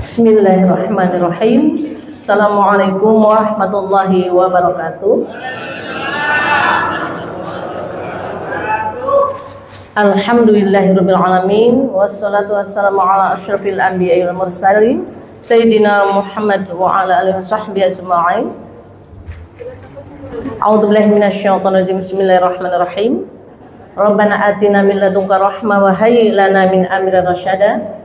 Bismillahirrahmanirrahim. Assalamualaikum warahmatullahi wabarakatuh. Alhamdulillahirabbil alamin wassalatu wassalamu ala asyrafil anbiya'i wal mursalin sayyidina Muhammad wa ala alihi washabbihi ajma'in. A'udzubillahi minasyaitonir rajim. Bismillahirrahmanirrahim. Rabbana atina min ladunka rahmah wa hayyi lana min amrina rasyada.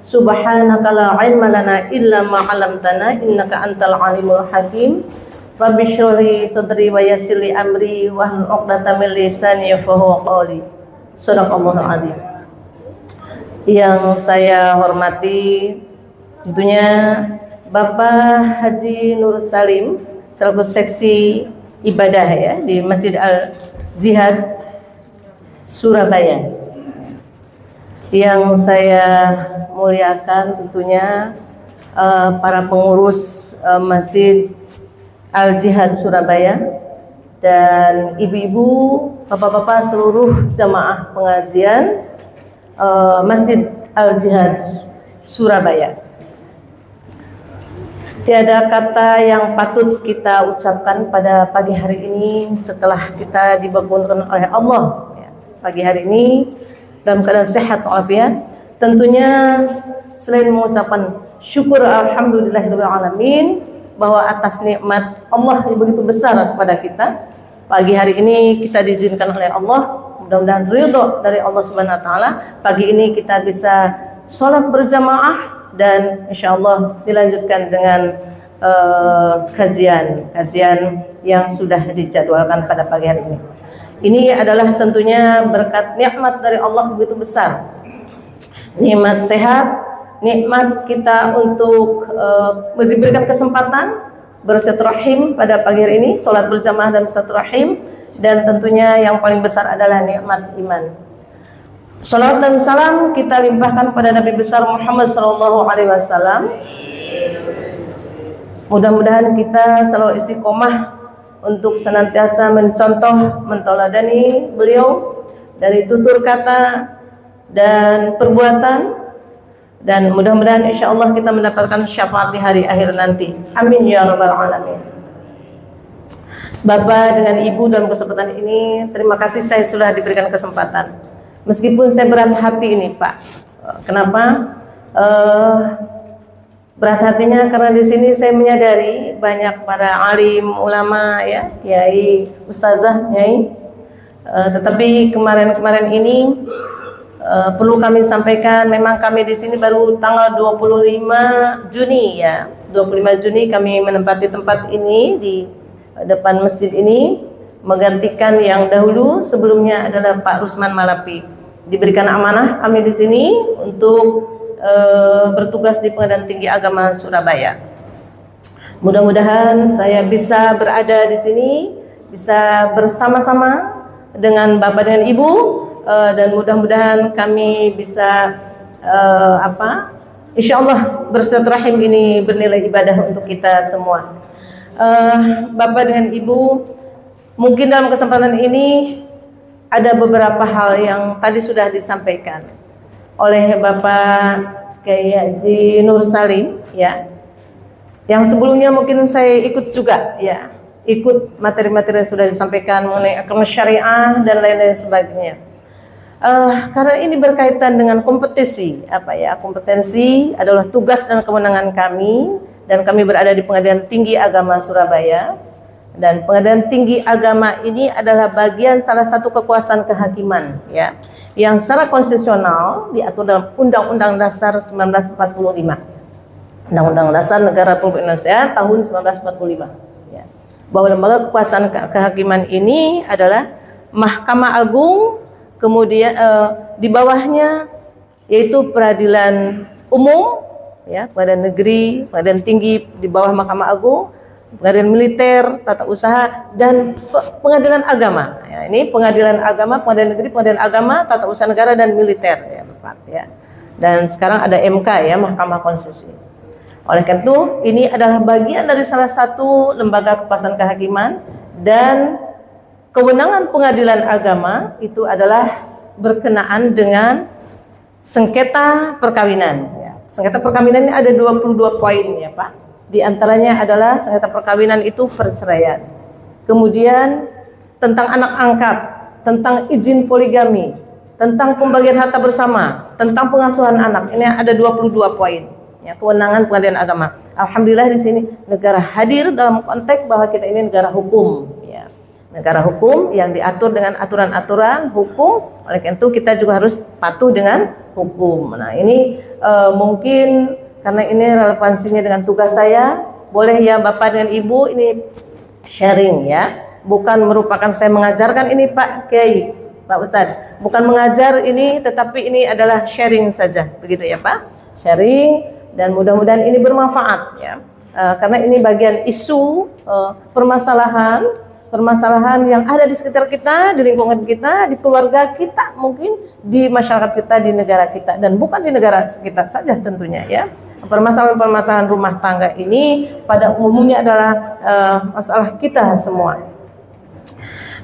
Subhanaka la ilma lana illa ma 'allamtana innaka antal alimul hakim. Rabbi shrah li sadri wa yassir li amri wahlul 'uqdatam min lisani yafqahu qawli. Shadaqallahul azim. Yang saya hormati tentunya Bapak Haji Nur Salim selaku seksi ibadah ya di Masjid Al Jihad Surabaya. Yang saya muliakan tentunya para pengurus Masjid Al Jihad Surabaya dan ibu-ibu, bapak-bapak seluruh jamaah pengajian Masjid Al Jihad Surabaya. Tiada kata yang patut kita ucapkan pada pagi hari ini setelah kita dibangunkan oleh Allah ya. Pagi hari ini dalam keadaan sehat walafiat, tentunya selain mengucapkan syukur alhamdulillahirabbil alamin bahwa atas nikmat Allah yang begitu besar kepada kita, pagi hari ini kita diizinkan oleh Allah, mudah-mudahan ridho dari Allah Subhanahu wa taala. Pagi ini kita bisa sholat berjamaah dan insyaallah dilanjutkan dengan kajian yang sudah dijadwalkan pada pagi hari ini. Ini adalah tentunya berkat nikmat dari Allah begitu besar. Nikmat sehat, nikmat kita untuk diberikan kesempatan bersilaturahim pada pagi hari ini, sholat berjamaah dan bersilaturahim, dan tentunya yang paling besar adalah nikmat iman. Shalawat dan salam kita limpahkan pada Nabi besar Muhammad SAW. Mudah-mudahan kita selalu istiqomah untuk senantiasa mencontoh, mentoladani beliau dari tutur kata dan perbuatan, dan mudah-mudahan insya Allah kita mendapatkan syafaat di hari akhir nanti. Amin ya rabbal alamin. Bapak dengan Ibu dalam kesempatan ini, terima kasih saya sudah diberikan kesempatan. Meskipun saya berat hati ini Pak. Kenapa? Berat hatinya karena di sini saya menyadari banyak para alim, ulama ya, kiai, ustazah, nyai. Tetapi kemarin ini perlu kami sampaikan, memang kami di sini baru tanggal 25 Juni ya. 25 Juni kami menempati tempat ini di depan masjid ini, menggantikan yang dahulu sebelumnya adalah Pak Rusman Malapi. Diberikan amanah kami di sini untuk bertugas di Pengadilan Tinggi Agama Surabaya. Mudah-mudahan saya bisa berada di sini, bisa bersama-sama dengan Bapak dan Ibu, dan mudah-mudahan kami bisa insya Allah bersilaturahim ini bernilai ibadah untuk kita semua. Bapak dengan Ibu, mungkin dalam kesempatan ini ada beberapa hal yang tadi sudah disampaikan oleh Bapak Kiai Haji Nur Salim ya, yang sebelumnya mungkin saya ikut juga ya, ikut materi-materi yang sudah disampaikan mengenai agama syariah dan lain-lain sebagainya. Karena ini berkaitan dengan kompetisi, kompetensi adalah tugas dan kewenangan kami, dan kami berada di Pengadilan Tinggi Agama Surabaya, dan Pengadilan Tinggi Agama ini adalah bagian salah satu kekuasaan kehakiman ya, yang secara konstitusional diatur dalam Undang-Undang Dasar 1945, Undang-Undang Dasar Negara Republik Indonesia tahun 1945 ya, bahwa lembaga kekuasaan kehakiman ini adalah Mahkamah Agung, kemudian di bawahnya yaitu peradilan umum ya, pengadilan negeri, pengadilan tinggi di bawah Mahkamah Agung, pengadilan militer, tata usaha, dan pengadilan agama. Ya, ini pengadilan agama, pengadilan negeri, pengadilan agama, tata usaha negara, dan militer. Ya, Bapak, ya. Dan sekarang ada MK ya, Mahkamah Konstitusi. Oleh karena itu, ini adalah bagian dari salah satu lembaga kekuasaan kehakiman, dan kewenangan pengadilan agama itu adalah berkenaan dengan sengketa perkawinan. Ya. Sengketa perkawinan ini ada 22 poin ya Pak. Di antaranya adalah sengketa perkawinan itu perceraian. Kemudian tentang anak angkat, tentang izin poligami, tentang pembagian harta bersama, tentang pengasuhan anak. Ini ada 22 poin. Ya, kewenangan pengadilan agama. Alhamdulillah di sini negara hadir dalam konteks bahwa kita ini negara hukum. Ya. Negara hukum yang diatur dengan aturan-aturan hukum. Oleh karena itu kita juga harus patuh dengan hukum. Nah ini mungkin karena ini relevansinya dengan tugas saya, boleh ya Bapak dengan Ibu ini sharing ya. Bukan merupakan saya mengajarkan ini Pak Kiai, Pak Ustadz. Bukan mengajar ini, tetapi ini adalah sharing saja, begitu ya Pak. Sharing dan mudah-mudahan ini bermanfaat ya. Karena ini bagian isu permasalahan yang ada di sekitar kita, di lingkungan kita, di keluarga kita, mungkin di masyarakat kita, di negara kita, dan bukan di negara sekitar saja tentunya ya. Permasalahan-permasalahan rumah tangga ini pada umumnya adalah masalah kita semua.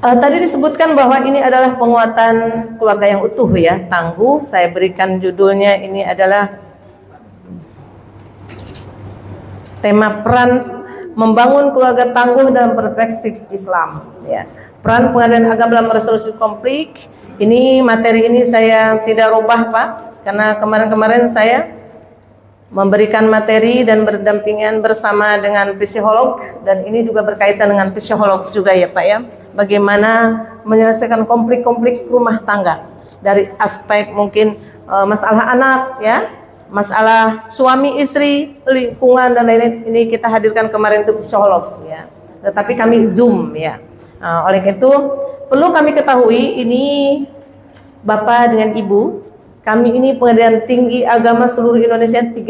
Tadi disebutkan bahwa ini adalah penguatan keluarga yang utuh ya, tangguh. Saya berikan judulnya ini adalah tema peran membangun keluarga tangguh dalam perspektif Islam ya. Peran pengadilan agama dalam resolusi konflik. Ini materi ini saya tidak rubah Pak, karena kemarin-kemarin saya memberikan materi dan berdampingan bersama dengan psikolog, dan ini juga berkaitan dengan psikolog juga ya Pak ya. Bagaimana menyelesaikan konflik-konflik rumah tangga dari aspek mungkin masalah anak ya, masalah suami istri, lingkungan dan lain-lain. Ini kita hadirkan kemarin itu psikolog ya. Tetapi kami Zoom ya. Oleh itu perlu kami ketahui ini Bapak dengan Ibu, kami ini Pengadilan Tinggi Agama seluruh Indonesia 34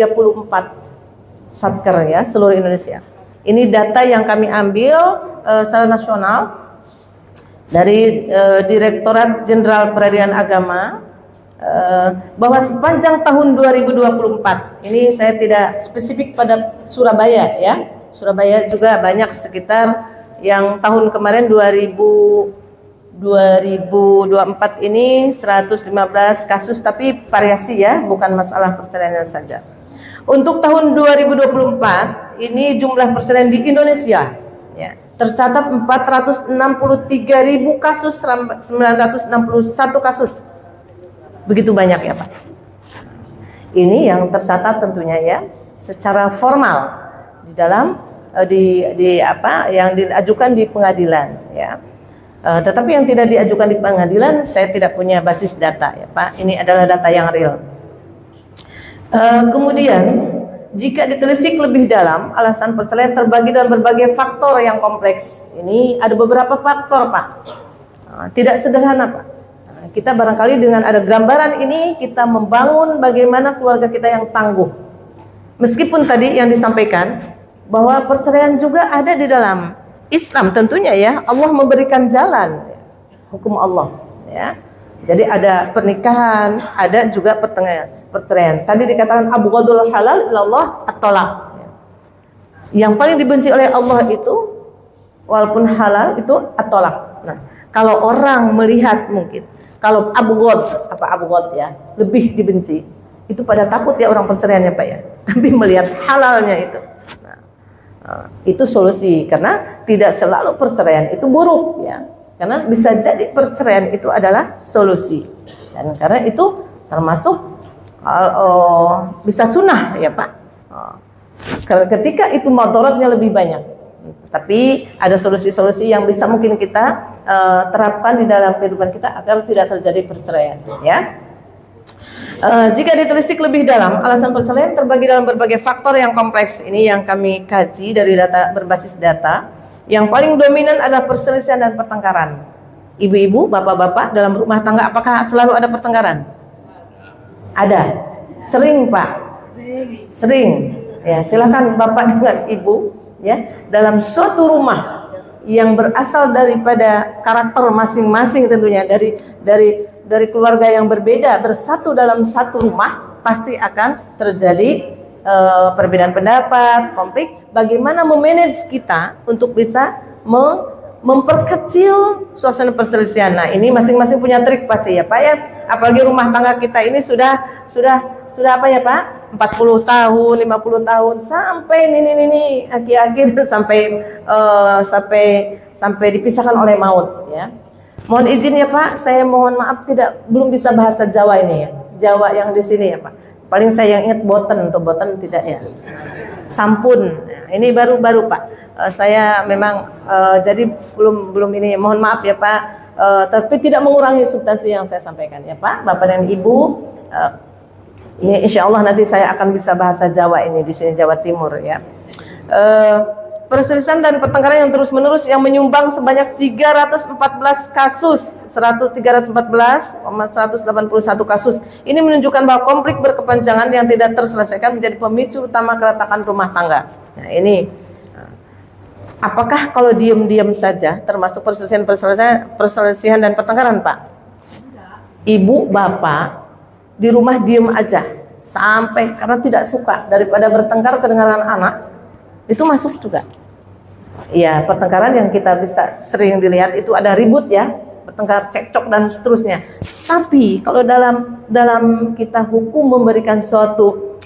satker ya, seluruh Indonesia. Ini data yang kami ambil secara nasional dari Direktorat Jenderal Peradilan Agama, bahwa sepanjang tahun 2024 ini saya tidak spesifik pada Surabaya ya. Surabaya juga banyak sekitar yang tahun kemarin 2024 ini 115 kasus, tapi variasi ya, bukan masalah perceraian saja. Untuk tahun 2024 ini jumlah perceraian di Indonesia ya, tercatat 463.000 kasus, 961 kasus. Begitu banyak ya Pak. Ini yang tercatat tentunya ya secara formal di dalam yang diajukan di pengadilan ya. Tetapi yang tidak diajukan di pengadilan saya tidak punya basis data ya Pak. Ini adalah data yang real. Kemudian jika ditelisik lebih dalam, alasan perceraian terbagi dalam berbagai faktor yang kompleks. Ini ada beberapa faktor Pak. Tidak sederhana Pak. Kita barangkali dengan ada gambaran ini kita membangun bagaimana keluarga kita yang tangguh. Meskipun tadi yang disampaikan bahwa perceraian juga ada di dalam Islam tentunya ya. Allah memberikan jalan ya, hukum Allah ya. Jadi ada pernikahan, ada juga perceraian. Tadi dikatakan abghadul halal ilallah at-talaq. Yang paling dibenci oleh Allah itu walaupun halal itu at-talaq. Nah, kalau orang melihat mungkin kalau abghad, apa abghad ya, lebih dibenci. Itu pada takut ya orang perceraiannya Pak ya. Tapi melihat halalnya itu. Nah, itu solusi, karena tidak selalu perceraian itu buruk ya. Karena bisa jadi perceraian itu adalah solusi. Dan karena itu termasuk bisa sunnah ya Pak. Ketika itu madaratnya lebih banyak. Tapi ada solusi-solusi yang bisa mungkin kita terapkan di dalam kehidupan kita agar tidak terjadi perceraian ya. Jika ditelisik lebih dalam, alasan perceraian terbagi dalam berbagai faktor yang kompleks. Ini yang kami kaji dari data berbasis data. Yang paling dominan adalah perselisihan dan pertengkaran. Ibu-ibu, bapak-bapak dalam rumah tangga apakah selalu ada pertengkaran? Ada. Sering Pak. Sering. Ya, silakan Bapak dengan Ibu ya, dalam suatu rumah yang berasal daripada karakter masing-masing tentunya, dari keluarga yang berbeda bersatu dalam satu rumah, pasti akan terjadi perbedaan pendapat, konflik. Bagaimana memanage kita untuk bisa memperkecil suasana perselisihan. Nah, ini masing-masing punya trik pasti ya Pak ya. Apalagi rumah tangga kita ini sudah apa ya Pak? 40 tahun, 50 tahun sampai ini aki-aki sampai dipisahkan oleh maut ya. Mohon izin ya Pak, saya mohon maaf belum bisa bahasa Jawa ini ya. Jawa yang di sini ya Pak. Paling saya ingat boten tidak ya. Sampun. Nah, ini baru Pak. Saya memang jadi belum ini, mohon maaf ya Pak, tapi tidak mengurangi substansi yang saya sampaikan ya Pak, Bapak dan Ibu. Ini insya Allah nanti saya akan bisa bahasa Jawa ini di sini, Jawa Timur ya. Perselisihan dan pertengkaran yang terus menerus yang menyumbang sebanyak 314 kasus, 181 kasus. Ini menunjukkan bahwa konflik berkepanjangan yang tidak terselesaikan menjadi pemicu utama keretakan rumah tangga. Nah, ini apakah kalau diam-diam saja termasuk perselisihan dan pertengkaran Pak? Ibu, bapak di rumah diam aja sampai karena tidak suka daripada bertengkar kedengaran anak, itu masuk juga. Ya, pertengkaran yang kita bisa sering dilihat itu ada ribut ya, bertengkar, cekcok dan seterusnya. Tapi kalau dalam kita hukum memberikan suatu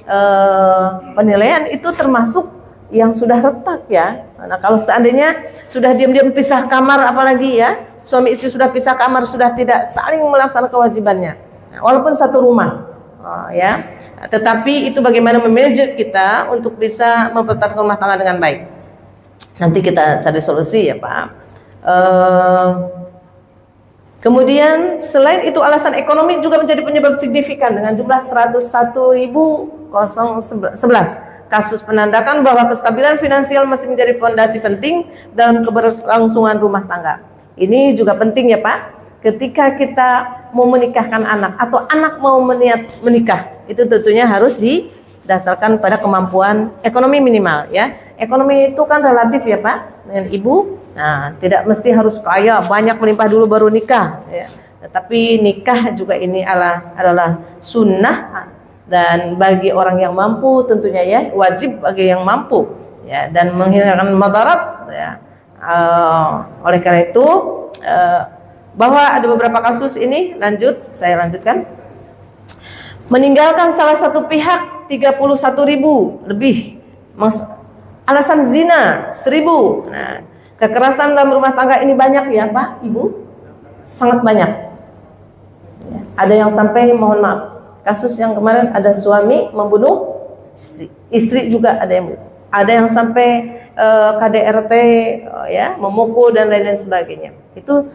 penilaian itu termasuk yang sudah retak ya. Nah, kalau seandainya sudah diam-diam pisah kamar, apalagi ya suami istri sudah pisah kamar, sudah tidak saling melaksanakan kewajibannya, nah, walaupun satu rumah ya, tetapi itu bagaimana memanage kita untuk bisa mempertahankan rumah tangga dengan baik. Nanti kita cari solusi ya Pak. Kemudian selain itu alasan ekonomi juga menjadi penyebab signifikan dengan jumlah 101.011 kasus menandakan bahwa kestabilan finansial masih menjadi fondasi penting dalam keberlangsungan rumah tangga. Ini juga penting ya Pak, ketika kita mau menikahkan anak atau anak mau menikah, itu tentunya harus didasarkan pada kemampuan ekonomi minimal ya. Ekonomi itu kan relatif ya Pak dengan Ibu. Nah, tidak mesti harus kaya banyak melimpah dulu baru nikah ya. Tetapi nikah juga ini adalah sunnah, dan bagi orang yang mampu tentunya ya, wajib bagi yang mampu ya, dan menghilangkan madarat ya. Oleh karena itu bahwa ada beberapa kasus ini, saya lanjutkan, meninggalkan salah satu pihak 31.000 lebih, alasan zina 1.000. Nah, kekerasan dalam rumah tangga ini banyak ya Pak, Ibu, sangat banyak ya. Ada yang sampai, mohon maaf, kasus yang kemarin ada suami membunuh istri juga ada yang sampai KDRT ya, memukul dan lain-lain sebagainya. Itu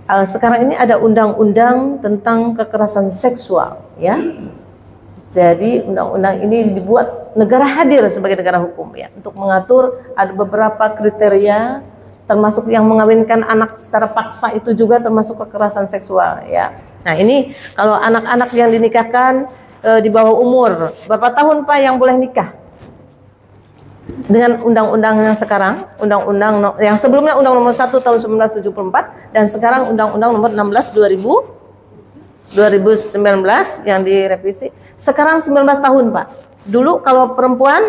sekarang ini ada undang-undang tentang kekerasan seksual ya. Jadi undang-undang ini dibuat, negara hadir sebagai negara hukum ya, untuk mengatur ada beberapa kriteria, termasuk yang mengawinkan anak secara paksa itu juga termasuk kekerasan seksual ya. Nah, ini kalau anak-anak yang dinikahkan di bawah umur berapa tahun Pak yang boleh nikah? Dengan undang-undang yang sekarang, undang-undang yang sebelumnya Undang Nomor 1 Tahun 1974 dan sekarang Undang-Undang Nomor 16 2019 yang direvisi. Sekarang 19 tahun Pak. Dulu kalau perempuan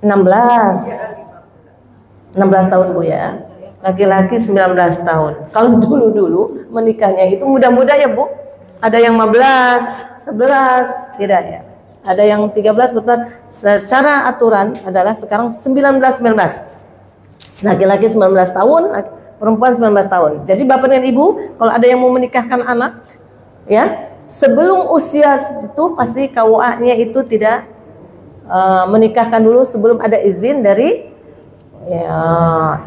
16 tahun Bu ya. Laki-laki 19 tahun. Kalau dulu menikahnya itu muda-muda ya Bu. Ada yang 15, 11, tidak ya. Ada yang 13, 14. Secara aturan adalah sekarang 19. Laki-laki 19 tahun, perempuan 19 tahun. Jadi Bapak dan Ibu, kalau ada yang mau menikahkan anak ya, sebelum usia itu pasti KUA-nya itu tidak menikahkan dulu sebelum ada izin dari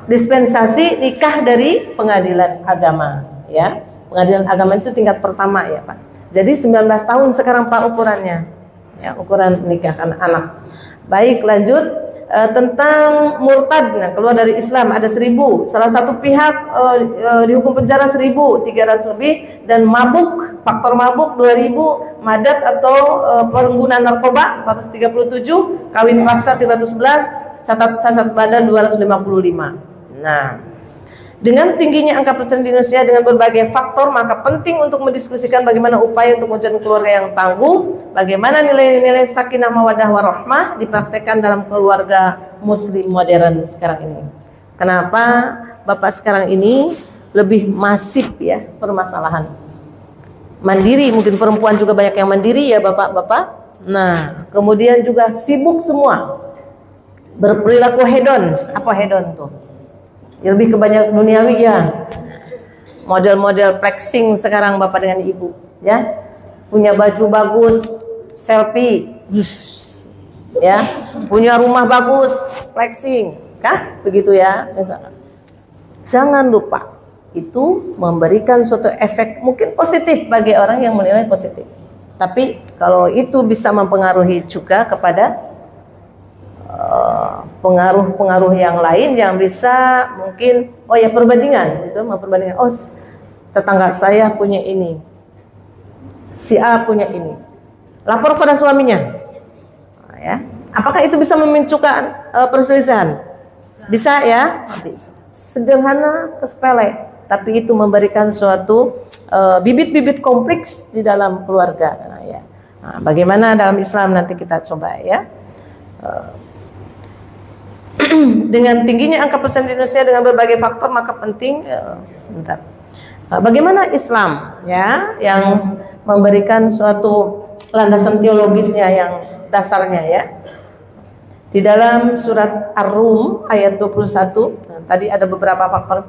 dispensasi nikah dari pengadilan agama ya. Pengadilan agama itu tingkat pertama ya Pak. Jadi 19 tahun sekarang Pak ukurannya ya, ukuran menikahkan anak. Baik, lanjut tentang murtad, nah, keluar dari Islam ada 1.000, salah satu pihak dihukum penjara 1.300 lebih, dan mabuk, faktor mabuk 2.000, madat atau pengguna narkoba 437, kawin paksa 311, cacat badan 255. Nah, dengan tingginya angka perceraian di Indonesia dengan berbagai faktor, maka penting untuk mendiskusikan bagaimana upaya untuk mewujudkan keluarga yang tangguh, bagaimana nilai-nilai sakinah mawaddah warahmah dipraktekkan dalam keluarga muslim modern sekarang ini. Kenapa Bapak sekarang ini lebih masif ya permasalahan mandiri, mungkin perempuan juga banyak yang mandiri ya Bapak-bapak. Nah, kemudian juga sibuk semua, berperilaku hedon. Apa hedon tuh? Ya, lebih ke banyak duniawi ya. Model-model flexing sekarang Bapak dengan Ibu ya. Punya baju bagus, selfie, ya. Punya rumah bagus, flexing, kah? Begitu ya, misalkan. Jangan lupa itu memberikan suatu efek mungkin positif bagi orang yang menilai positif. Tapi kalau itu bisa mempengaruhi juga kepada pengaruh-pengaruh yang lain yang bisa mungkin perbandingan itu, memperbandingkan, oh tetangga saya punya ini, si A punya ini, lapor pada suaminya, ya. Apakah itu bisa memunculkan perselisihan? Bisa ya, bisa. Sederhana ke sepele, tapi itu memberikan suatu bibit-bibit kompleks di dalam keluarga. Nah, ya. Nah, bagaimana dalam Islam nanti kita coba ya. Dengan tingginya angka persen di Indonesia dengan berbagai faktor, maka penting bagaimana Islam ya yang memberikan suatu landasan teologisnya yang dasarnya ya. Di dalam surat Ar-Rum ayat 21, nah, tadi ada beberapa faktor.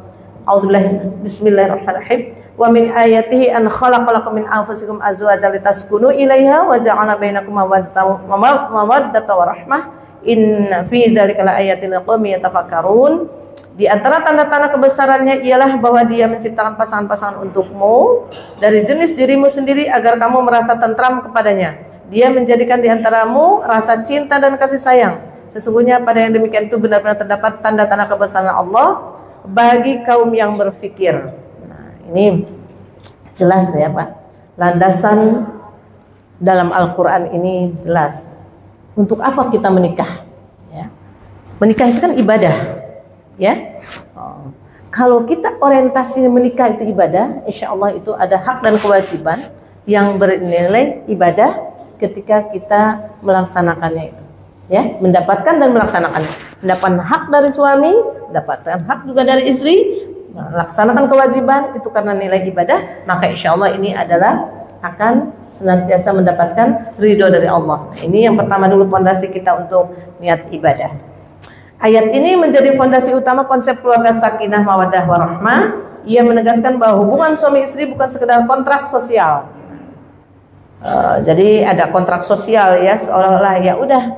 Bismillahirrahmanirrahim. Wa min ayatihi an khalaqalakum min anfusikum azwajan litaskunu ilaiha wa ja'ala bainakum mawaddatan wa rahmah. Inna fi dzalika laayatin liqaumin yatafakkarun. Di antara tanda-tanda kebesarannya ialah bahwa Dia menciptakan pasangan-pasangan untukmu dari jenis dirimu sendiri agar kamu merasa tentram kepadanya. Dia menjadikan di antaramu rasa cinta dan kasih sayang. Sesungguhnya pada yang demikian itu benar-benar terdapat tanda-tanda kebesaran Allah bagi kaum yang berfikir. Nah, ini jelas ya Pak. Landasan dalam Al-Quran ini jelas. Untuk apa kita menikah? Ya. Menikah itu kan ibadah, ya. Kalau kita orientasinya menikah itu ibadah, insya Allah itu ada hak dan kewajiban yang bernilai ibadah ketika kita melaksanakannya itu, ya, mendapatkan dan melaksanakannya. Mendapatkan hak dari suami, mendapatkan hak juga dari istri, melaksanakan kewajiban itu karena nilai ibadah, maka insya Allah ini adalah akan senantiasa mendapatkan ridho dari Allah. Ini yang pertama dulu fondasi kita untuk niat ibadah. Ayat ini menjadi fondasi utama konsep keluarga sakinah mawaddah warahmah. Ia menegaskan bahwa hubungan suami istri bukan sekedar kontrak sosial. Jadi ada kontrak sosial ya, seolah-olah ya udah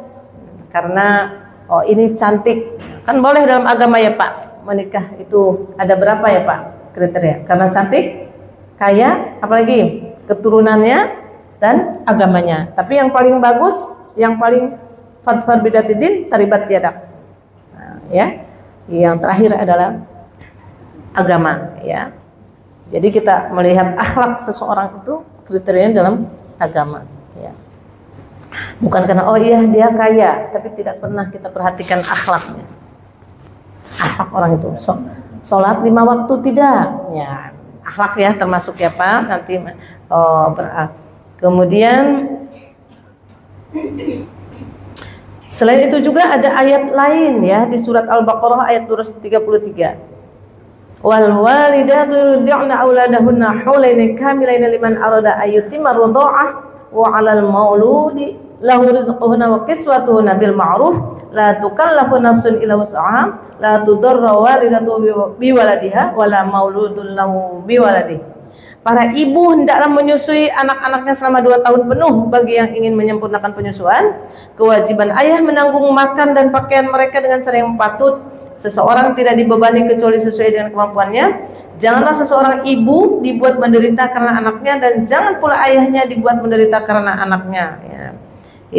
karena ini cantik, kan boleh dalam agama ya Pak, menikah itu ada berapa ya Pak kriteria? Karena cantik, kaya, apalagi keturunannya dan agamanya. Tapi yang paling bagus, yang paling fadfar bidatidin taribat yadak. Nah, ya, yang terakhir adalah agama. Ya, jadi kita melihat akhlak seseorang itu kriterianya dalam agama. Ya. Bukan karena oh iya dia kaya, tapi tidak pernah kita perhatikan akhlaknya. Akhlak orang itu, sholat 5 waktu tidak, ya. Akhlak ya termasuk ya Pak nanti. Kemudian selain itu juga ada ayat lain ya di surat Al-Baqarah ayat 233. Wal walidatu yurdi'na auladahunna haulaini kamilaini liman arada ayyutimma ridha'ah wa 'alal mauludi lahu rizquhunna wa kiswatuhunna bil ma'ruf la tukallafu nafsun illa wus'aha la tudarra walidatu biwaladiha wala mauludun lahu biwaladihi. Para ibu hendaklah menyusui anak-anaknya selama 2 tahun penuh. Bagi yang ingin menyempurnakan penyusuan, kewajiban ayah menanggung makan dan pakaian mereka dengan cara yang patut. Seseorang tidak dibebani kecuali sesuai dengan kemampuannya. Janganlah seseorang ibu dibuat menderita karena anaknya, dan jangan pula ayahnya dibuat menderita karena anaknya. Ya.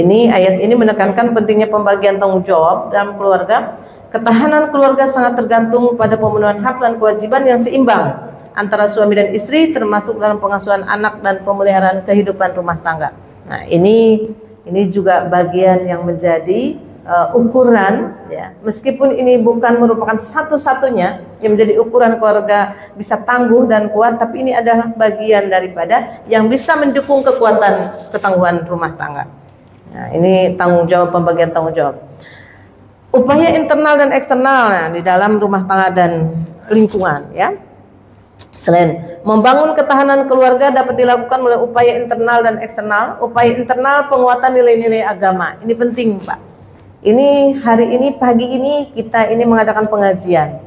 Ini ayat ini menekankan pentingnya pembagian tanggung jawab dalam keluarga. Ketahanan keluarga sangat tergantung pada pemenuhan hak dan kewajiban yang seimbang antara suami dan istri, termasuk dalam pengasuhan anak dan pemeliharaan kehidupan rumah tangga. Nah, ini juga bagian yang menjadi ukuran ya. Meskipun ini bukan merupakan satu-satunya yang menjadi ukuran keluarga bisa tangguh dan kuat, tapi ini adalah bagian daripada yang bisa mendukung kekuatan ketangguhan rumah tangga. Nah, ini tanggung jawab, pembagian tanggung jawab. Upaya internal dan eksternal di dalam rumah tangga dan lingkungan, ya. Selain membangun ketahanan keluarga dapat dilakukan melalui upaya internal dan eksternal. Upaya internal penguatan nilai-nilai agama. Ini penting, Pak. Ini hari ini pagi ini kita ini mengadakan pengajian.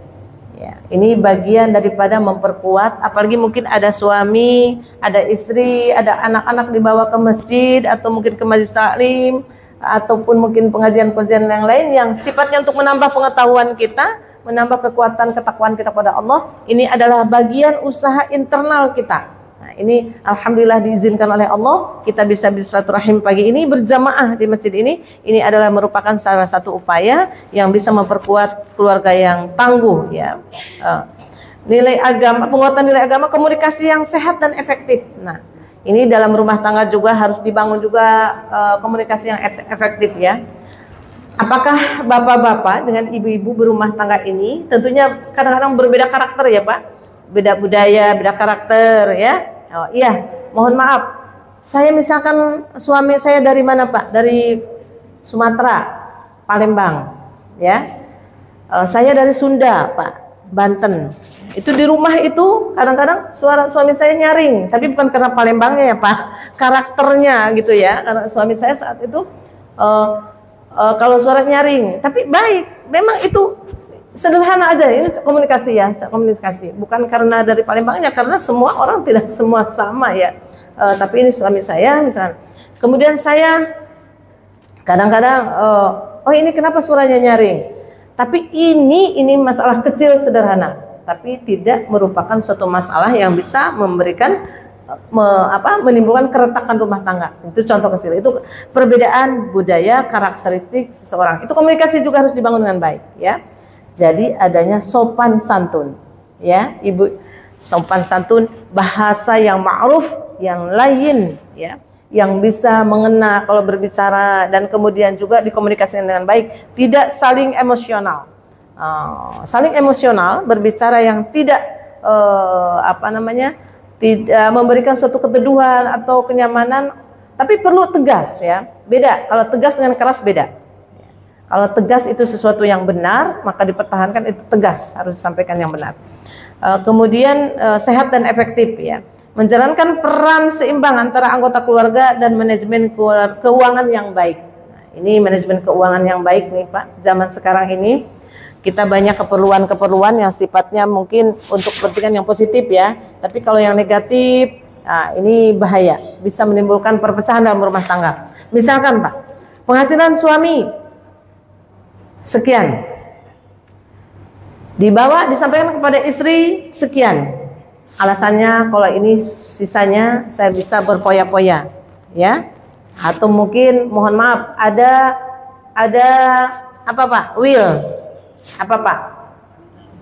Ya, ini bagian daripada memperkuat, apalagi mungkin ada suami, ada istri, ada anak-anak dibawa ke masjid atau mungkin ke majelis taklim ataupun mungkin pengajian-pengajian yang lain yang sifatnya untuk menambah pengetahuan kita, menambah kekuatan ketakwaan kita pada Allah. Ini adalah bagian usaha internal kita. Nah, ini alhamdulillah diizinkan oleh Allah kita bisa bersilaturahim pagi ini berjamaah di masjid ini. Ini adalah merupakan salah satu upaya yang bisa memperkuat keluarga yang tangguh, ya. Nilai agama, penguatan nilai agama, komunikasi yang sehat dan efektif. Nah, ini dalam rumah tangga juga harus dibangun juga komunikasi yang efektif, ya. Apakah bapak-bapak dengan ibu-ibu berumah tangga ini tentunya kadang-kadang berbeda karakter, ya Pak, beda budaya, beda karakter, ya. Oh iya, mohon maaf, saya misalkan suami saya dari mana Pak? Dari Sumatera, Palembang, ya. Saya dari Sunda Pak, Banten. Itu di rumah itu kadang-kadang suara suami saya nyaring, tapi bukan karena Palembangnya ya Pak, karakternya gitu ya. Karena suami saya saat itu kalau suara nyaring, tapi baik, memang itu sederhana aja. Ini komunikasi, ya, komunikasi. Bukan karena dari Palembangnya, karena semua orang tidak semua sama, ya. Tapi ini suami saya misalnya. Kemudian saya kadang-kadang, oh ini kenapa suaranya nyaring? Tapi ini masalah kecil sederhana, tapi tidak merupakan suatu masalah yang bisa memberikan menimbulkan keretakan rumah tangga. Itu contoh kecil. Itu perbedaan budaya, karakteristik seseorang. Itu komunikasi juga harus dibangun dengan baik, ya. Jadi adanya sopan santun, ya Ibu, sopan santun, bahasa yang ma'ruf, yang lain, ya, yang bisa mengena kalau berbicara, dan kemudian juga dikomunikasikan dengan baik, tidak saling emosional. Saling emosional, berbicara yang tidak tidak memberikan suatu keteduhan atau kenyamanan, tapi perlu tegas, ya. Beda, kalau tegas dengan keras beda. Kalau tegas itu sesuatu yang benar, maka dipertahankan, itu tegas, harus disampaikan yang benar. Kemudian sehat dan efektif, ya. Menjalankan peran seimbang antara anggota keluarga dan manajemen keuangan yang baik. Nah, ini manajemen keuangan yang baik nih Pak. Zaman sekarang ini kita banyak keperluan-keperluan yang sifatnya mungkin untuk kepentingan yang positif, ya. Tapi kalau yang negatif, nah, ini bahaya, bisa menimbulkan perpecahan dalam rumah tangga. Misalkan Pak, penghasilan suami sekian, disampaikan kepada istri sekian, alasannya kalau ini sisanya saya bisa berpoya-poya, ya. Atau mungkin mohon maaf ada apa Pak? Will apa Pak?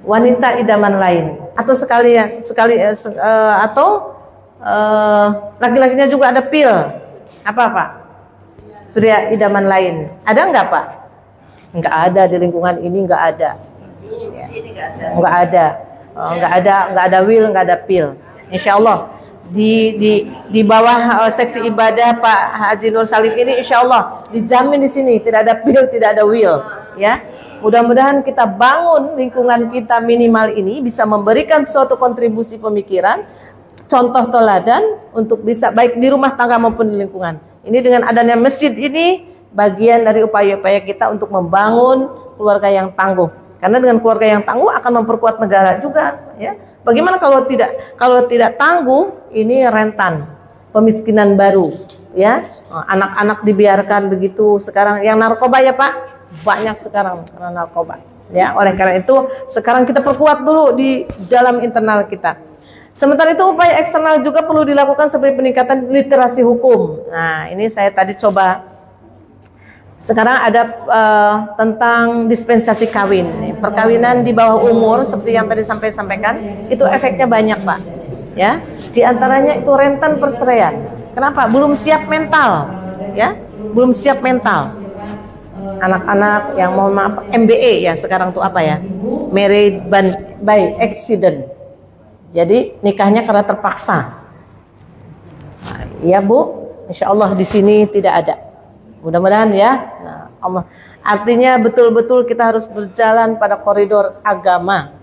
Wanita idaman lain, atau laki-lakinya juga ada pil apa Pak? Pria idaman lain. Ada enggak Pak? Enggak ada di lingkungan ini, enggak ada. Ya. Enggak ada. Enggak ada will, enggak ada pil. Insya Allah di bawah seksi ibadah Pak Haji Nur Salim ini, insya Allah dijamin di sini tidak ada pil, tidak ada will, ya. Mudah-mudahan kita bangun lingkungan kita minimal ini bisa memberikan suatu kontribusi pemikiran, contoh teladan untuk bisa baik di rumah tangga maupun di lingkungan. Ini dengan adanya masjid ini bagian dari upaya-upaya kita untuk membangun keluarga yang tangguh. Karena dengan keluarga yang tangguh akan memperkuat negara juga, ya. Bagaimana kalau tidak tangguh, ini rentan pemiskinan baru, ya. Anak-anak dibiarkan begitu sekarang, yang narkoba ya Pak, banyak sekarang karena narkoba, ya. Oleh karena itu sekarang kita perkuat dulu di dalam internal kita. Sementara itu upaya eksternal juga perlu dilakukan seperti peningkatan literasi hukum. Nah, ini saya tadi coba. Sekarang ada tentang dispensasi kawin, perkawinan di bawah umur seperti yang tadi sampaikan, itu efeknya banyak Pak, ya. Di antaranya itu rentan perceraian. Kenapa? Belum siap mental, ya, belum siap mental. Anak-anak yang mohon maaf MBA ya sekarang tuh apa ya? Married by accident. Jadi nikahnya karena terpaksa. Ya Bu, insya Allah di sini tidak ada. Mudah-mudahan ya. Nah, Allah Artinya betul-betul kita harus berjalan pada koridor agama,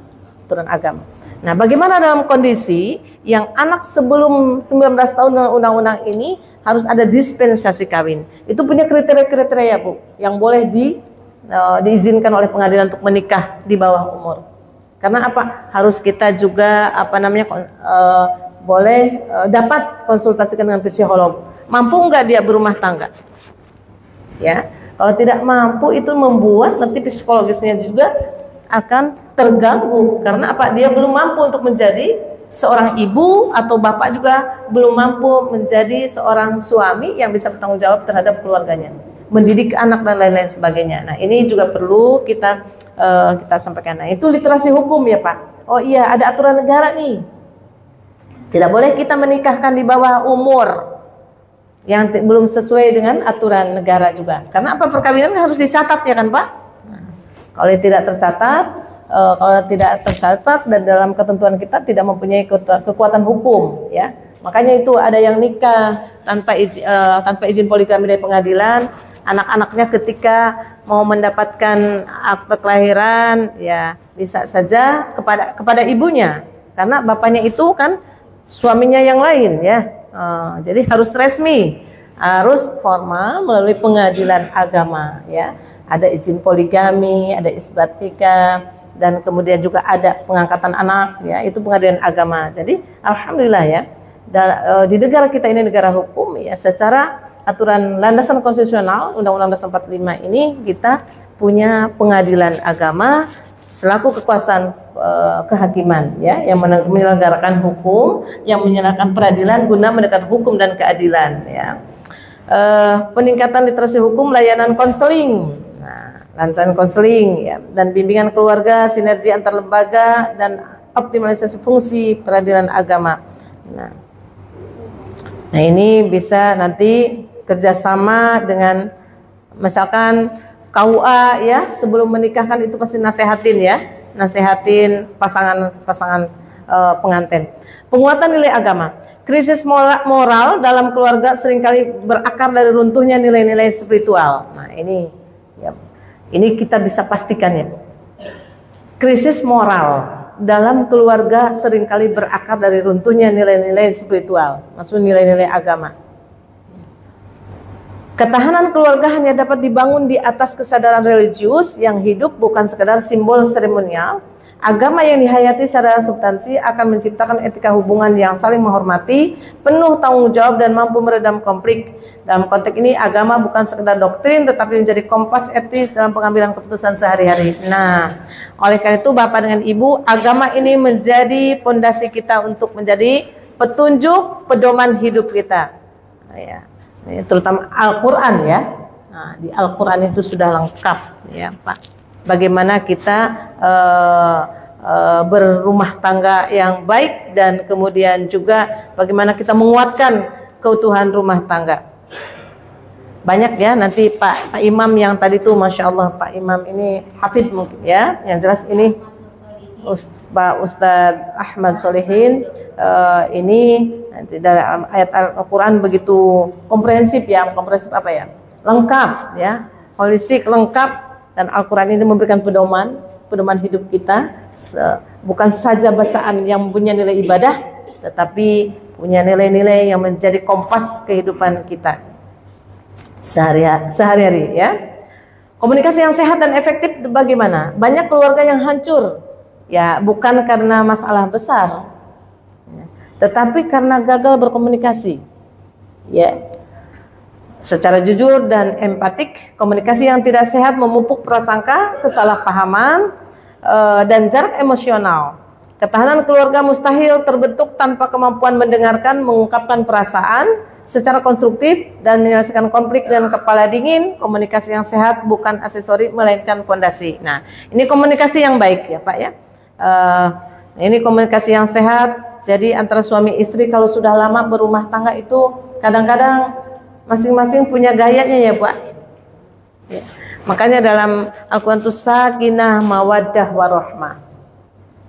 aturan agama. Nah, bagaimana dalam kondisi yang anak sebelum 19 tahun dalam undang-undang ini harus ada dispensasi kawin. Itu punya kriteria-kriteria, Bu, yang boleh diizinkan oleh pengadilan untuk menikah di bawah umur. Karena apa? Harus kita juga boleh dapat konsultasikan dengan psikolog. Mampu nggak dia berumah tangga? Ya, kalau tidak mampu itu membuat nanti psikologisnya juga akan terganggu. Karena apa? Dia belum mampu untuk menjadi seorang ibu, atau bapak juga belum mampu menjadi seorang suami yang bisa bertanggung jawab terhadap keluarganya, mendidik anak dan lain-lain sebagainya. Nah, ini juga perlu kita sampaikan. Nah, itu literasi hukum ya Pak. Oh iya, ada aturan negara nih. Tidak boleh kita menikahkan di bawah umur yang belum sesuai dengan aturan negara juga. Karena apa? Perkawinan harus dicatat ya kan Pak. Nah, kalau tidak tercatat dan dalam ketentuan kita tidak mempunyai kekuatan hukum, ya. Makanya itu ada yang nikah tanpa izin poligami dari pengadilan, anak-anaknya ketika mau mendapatkan akte kelahiran, ya bisa saja kepada ibunya, karena bapaknya itu kan suaminya yang lain, ya. Jadi harus resmi, harus formal melalui pengadilan agama, ya. Ada izin poligami, ada isbat nikah, dan kemudian juga ada pengangkatan anak, ya, itu pengadilan agama. Jadi alhamdulillah ya, di negara kita ini negara hukum, ya, secara aturan landasan konstitusional Undang-Undang Dasar 45 ini kita punya pengadilan agama selaku kekuasaan kehakiman, ya, yang menyelenggarakan hukum, yang menyelenggarakan peradilan guna menegakkan hukum dan keadilan, ya. Peningkatan literasi hukum, layanan konseling, rancangan konseling, ya, dan bimbingan keluarga, sinergi antar lembaga, dan optimalisasi fungsi peradilan agama. Nah, ini bisa nanti kerjasama dengan misalkan KUA, ya, sebelum menikahkan itu pasti nasehatin, ya, nasehatin pasangan pengantin. Penguatan nilai agama. Krisis moral dalam keluarga seringkali berakar dari runtuhnya nilai-nilai spiritual. Nah, ini, ya, ini kita bisa pastikan, ya. Krisis moral dalam keluarga seringkali berakar dari runtuhnya nilai-nilai spiritual, maksudnya nilai-nilai agama. Ketahanan keluarga hanya dapat dibangun di atas kesadaran religius yang hidup, bukan sekedar simbol seremonial. Agama yang dihayati secara substansi akan menciptakan etika hubungan yang saling menghormati, penuh tanggung jawab, dan mampu meredam konflik. Dalam konteks ini, agama bukan sekedar doktrin, tetapi menjadi kompas etis dalam pengambilan keputusan sehari-hari. Nah, oleh karena itu Bapak dengan Ibu, agama ini menjadi pondasi kita untuk menjadi petunjuk, pedoman hidup kita. Nah, ya, ini terutama Al-Quran, ya. Nah, di Al-Quran itu sudah lengkap, ya Pak. Bagaimana kita berumah tangga yang baik, dan kemudian juga bagaimana kita menguatkan keutuhan rumah tangga. Banyak, ya, nanti Pak Imam yang tadi tuh, Masya Allah, Pak Imam ini hafid mungkin, ya. Yang jelas ini Pak Ustadz Ahmad Solihin, ini nanti dari ayat Al-Quran begitu komprehensif, ya. Komprehensif apa, ya? Lengkap, ya. Holistik, lengkap. Dan Al-Quran ini memberikan pedoman hidup kita, bukan saja bacaan yang punya nilai ibadah, tetapi punya nilai-nilai yang menjadi kompas kehidupan kita sehari-hari, ya. Komunikasi yang sehat dan efektif bagaimana? Banyak keluarga yang hancur, ya, bukan karena masalah besar, ya, tetapi karena gagal berkomunikasi, ya. Secara jujur dan empatik, komunikasi yang tidak sehat memupuk prasangka, kesalahpahaman, dan jarak emosional. Ketahanan keluarga mustahil terbentuk tanpa kemampuan mendengarkan, mengungkapkan perasaan secara konstruktif, dan menyelesaikan konflik dengan kepala dingin. Komunikasi yang sehat bukan aksesori, melainkan fondasi. Nah, ini komunikasi yang baik, ya Pak, ya. Ini komunikasi yang sehat. Jadi antara suami istri kalau sudah lama berumah tangga itu kadang-kadang masing-masing punya gayanya, ya Pak, ya. Makanya dalam Al-Quran itu sakinah, mawaddah, warahmah.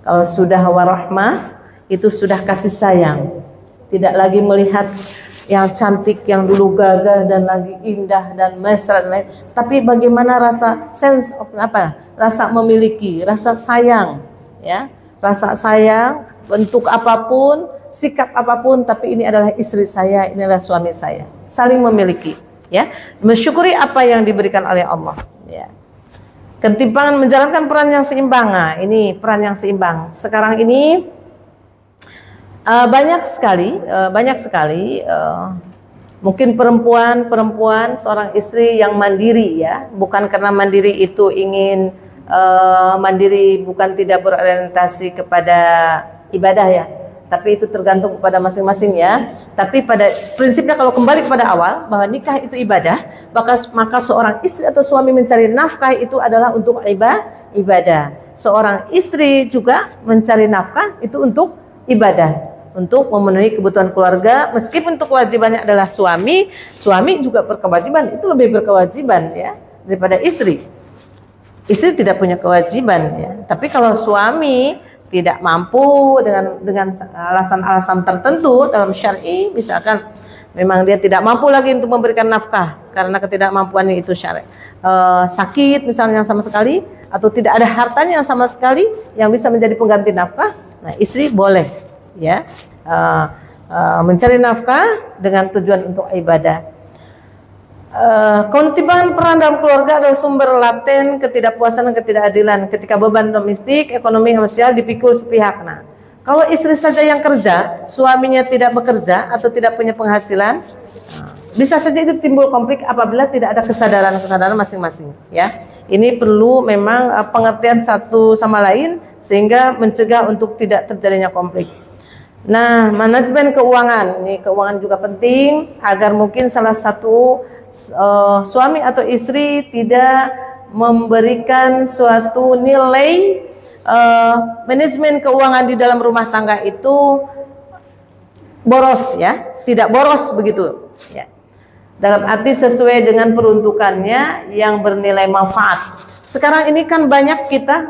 Kalau sudah warahmah itu sudah kasih sayang, tidak lagi melihat yang cantik, yang dulu gagah dan lagi indah dan mesra dan lain. Tapi bagaimana rasa sense of rasa memiliki, rasa sayang, ya, rasa sayang, bentuk apapun, sikap apapun, tapi ini adalah istri saya, ini adalah suami saya, saling memiliki, ya, mensyukuri apa yang diberikan oleh Allah, ya. Ketimpangan menjalankan peran yang seimbang. Nah, ini peran yang seimbang. Sekarang ini banyak sekali mungkin perempuan seorang istri yang mandiri, ya, bukan karena mandiri itu ingin mandiri, bukan tidak berorientasi kepada ibadah, ya, tapi itu tergantung kepada masing-masing, ya. Tapi pada prinsipnya kalau kembali kepada awal bahwa nikah itu ibadah, maka seorang istri atau suami mencari nafkah itu adalah untuk ibadah. Seorang istri juga mencari nafkah itu untuk ibadah, untuk memenuhi kebutuhan keluarga. Meskipun untuk kewajibannya adalah suami juga berkewajiban, itu lebih berkewajiban, ya, daripada istri. Istri tidak punya kewajiban, ya. Tapi kalau suami tidak mampu dengan alasan-alasan tertentu dalam syar'i, misalkan memang dia tidak mampu lagi untuk memberikan nafkah karena ketidakmampuannya itu syar'i, sakit misalnya sama sekali, atau tidak ada hartanya sama sekali yang bisa menjadi pengganti nafkah, nah istri boleh, ya, mencari nafkah dengan tujuan untuk ibadah. Ketimpangan peran dalam keluarga adalah sumber laten ketidakpuasan dan ketidakadilan ketika beban domestik, ekonomi, sosial dipikul sepihak. Nah, kalau istri saja yang kerja, suaminya tidak bekerja atau tidak punya penghasilan, bisa saja itu timbul konflik apabila tidak ada kesadaran masing-masing, ya. Ini perlu memang pengertian satu sama lain sehingga mencegah untuk tidak terjadinya konflik. Nah, manajemen keuangan, ini keuangan juga penting agar mungkin salah satu suami atau istri tidak memberikan suatu nilai manajemen keuangan di dalam rumah tangga itu boros, ya, tidak boros begitu, ya. Dalam arti sesuai dengan peruntukannya yang bernilai manfaat. Sekarang ini kan banyak kita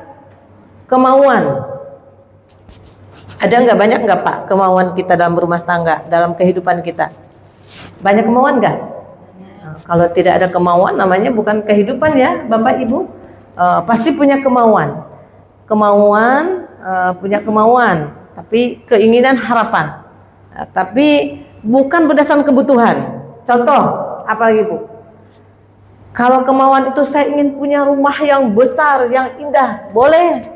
kemauan. Ada banyak nggak Pak kemauan kita dalam rumah tangga, dalam kehidupan kita? Banyak kemauan nggak? Kalau tidak ada kemauan namanya bukan kehidupan, ya Bapak Ibu. Pasti punya kemauan, punya kemauan, tapi keinginan, harapan, tapi bukan berdasarkan kebutuhan. Contoh, apalagi Bu? Kalau kemauan itu saya ingin punya rumah yang besar, yang indah, boleh,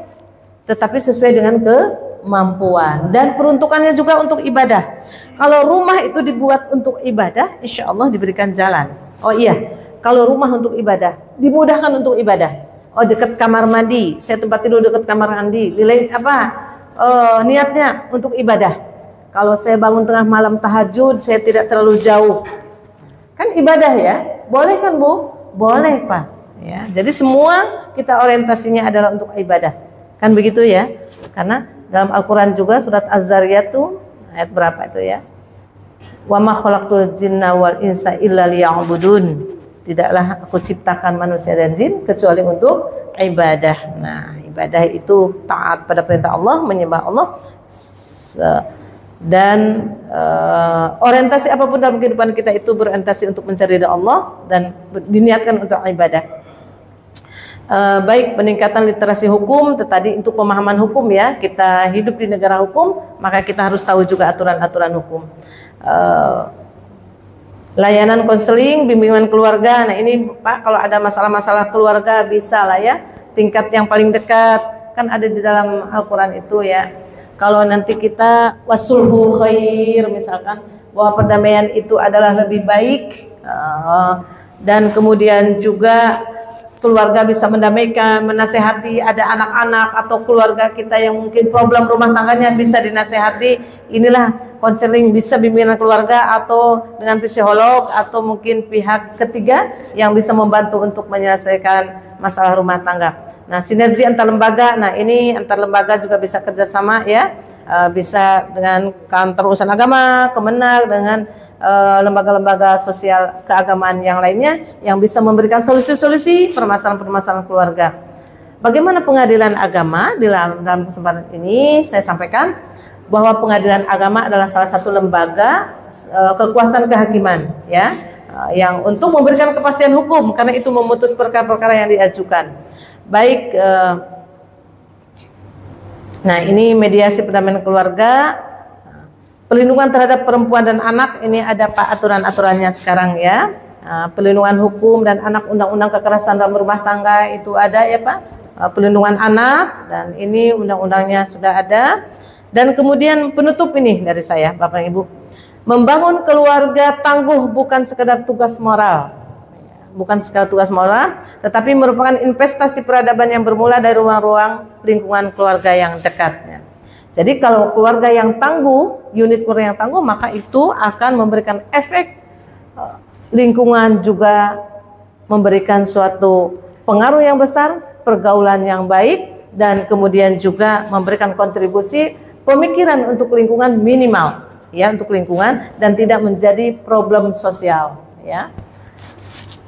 tetapi sesuai dengan kemampuan dan peruntukannya juga untuk ibadah. Kalau rumah itu dibuat untuk ibadah, insya Allah diberikan jalan. Oh iya, kalau rumah untuk ibadah, dimudahkan untuk ibadah. Oh, dekat kamar mandi, saya tempat tidur dekat kamar mandi, nilai apa? Niatnya untuk ibadah. Kalau saya bangun tengah malam tahajud, saya tidak terlalu jauh, kan ibadah, ya. Boleh kan Bu? Boleh Pak. Ya, jadi semua kita orientasinya adalah untuk ibadah, kan begitu, ya? Karena dalam Al-Quran juga surat Az-Zariyat tuh ayat berapa itu, ya? Wa ma khalaqtul jinna wal insa illa liya'budun. Tidaklah aku ciptakan manusia dan jin kecuali untuk ibadah. Nah, ibadah itu taat pada perintah Allah, menyembah Allah, dan orientasi apapun dalam kehidupan kita itu berorientasi untuk mencari ridha Allah dan diniatkan untuk ibadah. Baik peningkatan literasi hukum, tadi untuk pemahaman hukum, ya, kita hidup di negara hukum, maka kita harus tahu juga aturan-aturan hukum. Layanan konseling, bimbingan keluarga. Nah ini Pak, kalau ada masalah-masalah keluarga bisa lah, ya, tingkat yang paling dekat kan ada di dalam Al-Quran itu, ya. Kalau nanti kita wasulhu khair, misalkan bahwa perdamaian itu adalah lebih baik, dan kemudian juga keluarga bisa mendamaikan, menasehati, ada anak-anak atau keluarga kita yang mungkin problem rumah tangganya bisa dinasehati. Inilah konseling, bisa bimbingan keluarga atau dengan psikolog atau mungkin pihak ketiga yang bisa membantu untuk menyelesaikan masalah rumah tangga. Nah, sinergi antar lembaga, nah ini antar lembaga juga bisa kerjasama, ya, bisa dengan kantor urusan agama, Kemenak, dengan lembaga-lembaga sosial keagamaan yang lainnya yang bisa memberikan solusi-solusi permasalahan-permasalahan keluarga. Bagaimana pengadilan agama dalam kesempatan ini saya sampaikan, bahwa pengadilan agama adalah salah satu lembaga kekuasaan kehakiman, ya, yang untuk memberikan kepastian hukum karena itu memutus perkara-perkara yang diajukan. Baik, nah ini mediasi perdamaian keluarga, pelindungan terhadap perempuan dan anak, ini ada Pak aturan-aturannya sekarang ya. Pelindungan hukum dan anak, undang-undang kekerasan dalam rumah tangga itu ada ya Pak. Pelindungan anak, dan ini undang-undangnya sudah ada. Dan kemudian penutup ini dari saya Bapak Ibu, membangun keluarga tangguh bukan sekedar tugas moral, bukan sekedar tugas moral, tetapi merupakan investasi peradaban yang bermula dari ruang-ruang lingkungan keluarga yang dekat. Jadi kalau keluarga yang tangguh, unit keluarga yang tangguh, maka itu akan memberikan efek lingkungan, juga memberikan suatu pengaruh yang besar, pergaulan yang baik, dan kemudian juga memberikan kontribusi pemikiran untuk lingkungan minimal, ya, untuk lingkungan, dan tidak menjadi problem sosial, ya.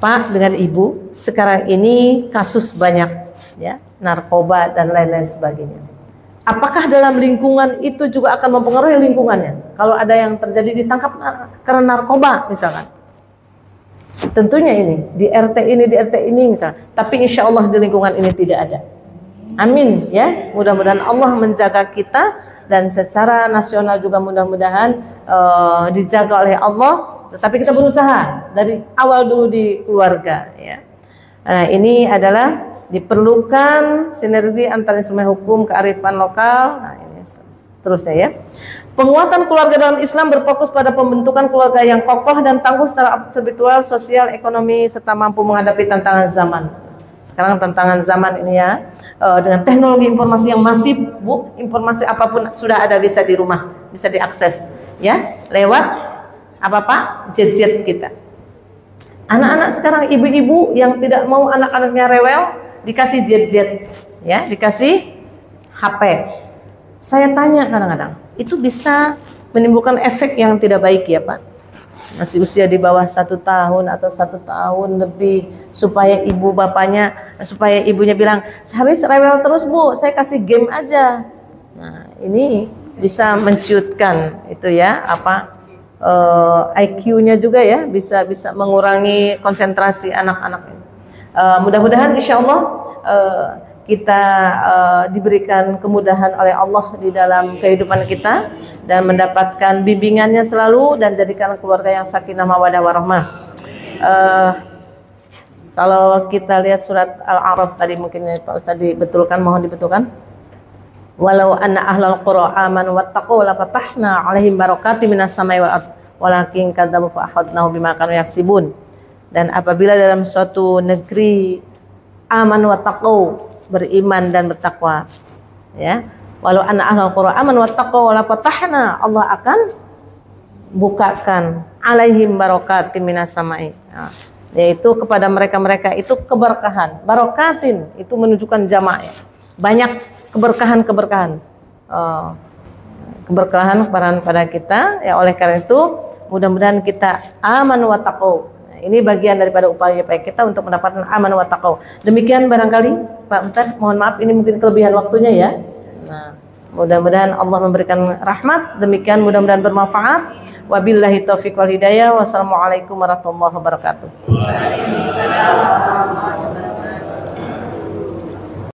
Pak dengan Ibu, sekarang ini kasus banyak, ya, narkoba dan lain-lain sebagainya. Apakah dalam lingkungan itu juga akan mempengaruhi lingkungannya? Kalau ada yang terjadi ditangkap karena narkoba misalkan, tentunya ini di RT ini misalnya, tapi insya Allah di lingkungan ini tidak ada. Amin ya, mudah-mudahan Allah menjaga kita, dan secara nasional juga mudah-mudahan dijaga oleh Allah. Tetapi kita berusaha dari awal dulu di keluarga ya. Nah, ini adalah diperlukan sinergi antara instrumen hukum, kearifan lokal. Nah, ini terusnya ya. Penguatan keluarga dalam Islam berfokus pada pembentukan keluarga yang kokoh dan tangguh secara spiritual, sosial, ekonomi, serta mampu menghadapi tantangan zaman. Sekarang tantangan zaman ini ya, dengan teknologi informasi yang masif, Bu, informasi apapun sudah ada, bisa di rumah, bisa diakses ya, lewat apa Pak? Gadget kita. Anak-anak sekarang, ibu-ibu yang tidak mau anak-anaknya rewel, dikasih gadget ya, dikasih HP. Saya tanya kadang-kadang, itu bisa menimbulkan efek yang tidak baik ya Pak. Masih usia di bawah 1 tahun atau 1 tahun lebih, supaya ibu bapaknya, supaya ibunya bilang, habis rewel terus Bu, saya kasih game aja. Nah, ini bisa menciutkan itu ya, apa, IQ-nya juga ya, bisa mengurangi konsentrasi anak-anak. Mudah-mudahan insya Allah kita diberikan kemudahan oleh Allah di dalam kehidupan kita, dan mendapatkan bimbingannya selalu, dan jadikan keluarga yang sakinah mawaddah warahmah. Kalau kita lihat surat Al-A'raf tadi, mungkin Pak Ustaz dibetulkan, mohon dibetulkan. Walau anna ahlal qura amanu wattaqu la fatahna 'alaihim barakatim minas samai wal ardh walakin kadzabu fa akhadnahum bima kanu yaksibun. Dan apabila dalam suatu negeri aman wattaqu, beriman dan bertakwa ya, walau anna ahlal qura amanu wattaqu la fatahna, Allah akan bukakan 'alaihim barakatim minas samai, yaitu kepada mereka-mereka itu keberkahan. Barakatin itu menunjukkan jamak ya, banyak keberkahan pada kita ya. Oleh karena itu mudah-mudahan kita aman wa taqwa. Ini bagian daripada upaya kita untuk mendapatkan aman wa taqwa. Demikian barangkali Pak Ustaz, mohon maaf ini mungkin kelebihan waktunya ya. Nah, mudah-mudahan Allah memberikan rahmat. Demikian, mudah-mudahan bermanfaat. Wabillahi taufiq wal hidayah. Wassalamualaikum warahmatullahi wabarakatuh.